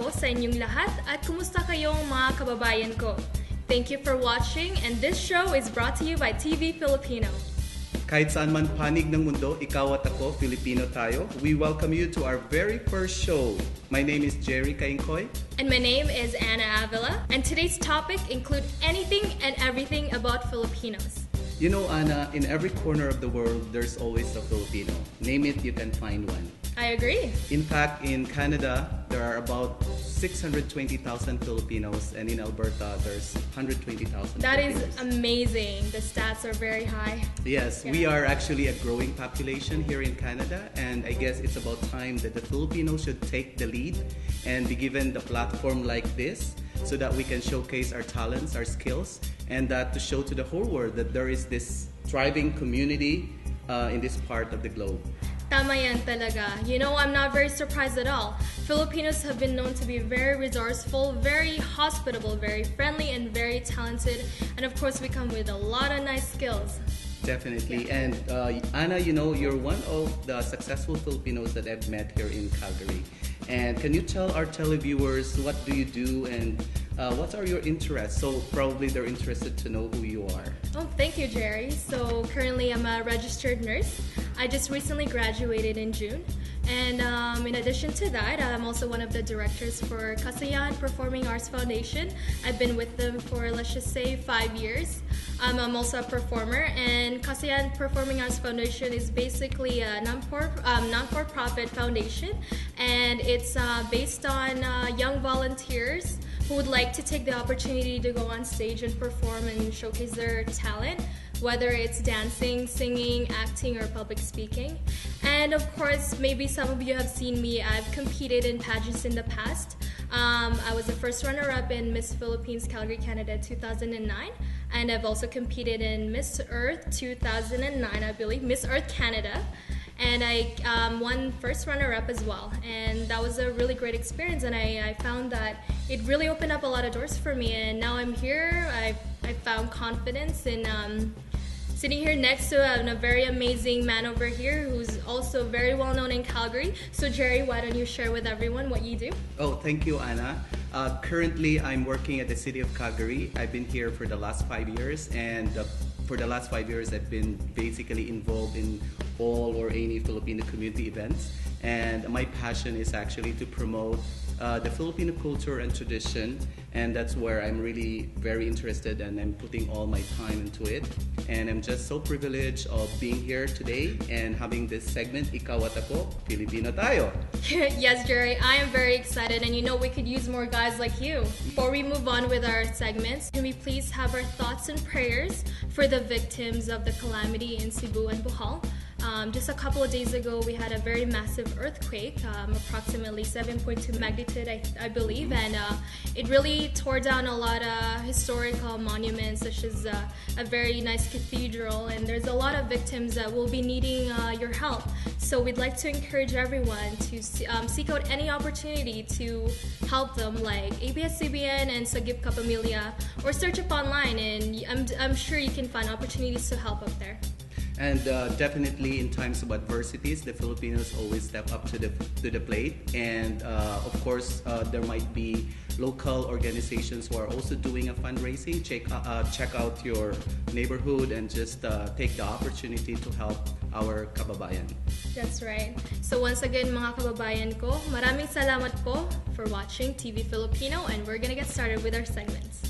po sa inyong lahat at kumusta kayong mga kababayan ko? Thank you for watching, and this show is brought to you by TV Filipino. Kahit saan man panig ng mundo, ikaw at ako, Filipino tayo. We welcome you to our very first show. My name is Jerry Kaingkoy. And my name is Anna Avila. And today's topic include anything and everything about Filipinos. You know, Anna, in every corner of the world, there's always a Filipino. Name it, you can find one. I agree. In fact, in Canada, there are about 620,000 Filipinos, and in Alberta, there's 120,000 That is Filipinos. amazing. The stats are very high. Yes, Yeah. we are actually a growing population here in Canada, and I guess it's about time that the Filipinos should take the lead and be given the platform like this so that we can showcase our talents, our skills, and that to show to the whole world that there is this thriving community in this part of the globe. Tama yan talaga. You know, I'm not very surprised at all. Filipinos have been known to be very resourceful, very hospitable, very friendly, and very talented. And of course, we come with a lot of nice skills. Definitely. Yeah. And Anna, you know, you're one of the successful Filipinos that I've met here in Calgary. And can you tell our televiewers what do you do and what are your interests? So probably they're interested to know who you are. Oh, thank you, Jerry. So currently I'm a registered nurse. I just recently graduated in June. And in addition to that, I'm also one of the directors for Kasayan Performing Arts Foundation. I've been with them for, let's just say, 5 years. I'm also a performer, and Kasayan Performing Arts Foundation is basically a non-for-profit foundation, and it's based on young volunteers who would like to take the opportunity to go on stage and perform and showcase their talent, whether it's dancing, singing, acting, or public speaking. And of course, maybe some of you have seen me. I've competed in pageants in the past. I was the first runner-up in Miss Philippines Calgary, Canada 2009. And I've also competed in Miss Earth 2009, I believe, Miss Earth Canada. And I won first runner-up as well. And that was a really great experience. And I found that it really opened up a lot of doors for me. And now I'm here. I found confidence in sitting here next to a very amazing man over here who's also very well known in Calgary. So Jerry, why don't you share with everyone what you do? Oh, thank you, Anna. Currently, I'm working at the City of Calgary. I've been here for the last 5 years, and for the last 5 years, I've been basically involved in all or any Filipino community events. And my passion is actually to promote the Filipino culture and tradition, and that's where I'm really very interested, and I'm putting all my time into it. And I'm just so privileged of being here today and having this segment, Ikaw at Ako, Filipino Tayo. Yes, Jerry, I am very excited, and you know we could use more guys like you. Before we move on with our segments, can we please have our thoughts and prayers for the victims of the calamity in Cebu and Bohol? Just a couple of days ago, we had a very massive earthquake, approximately 7.2 magnitude, I believe, and it really tore down a lot of historical monuments, such as a very nice cathedral, and there's a lot of victims that will be needing your help. So we'd like to encourage everyone to seek out any opportunity to help them, like ABS-CBN and Sagip Kapamilya, or search up online, and I'm sure you can find opportunities to help up there. And definitely in times of adversities, the Filipinos always step up to the plate. And of course, there might be local organizations who are also doing a fundraising. Check out your neighborhood and just take the opportunity to help our kababayan. That's right. So once again, mga kababayan ko, maraming salamat po for watching TV Filipino, and we're gonna get started with our segments.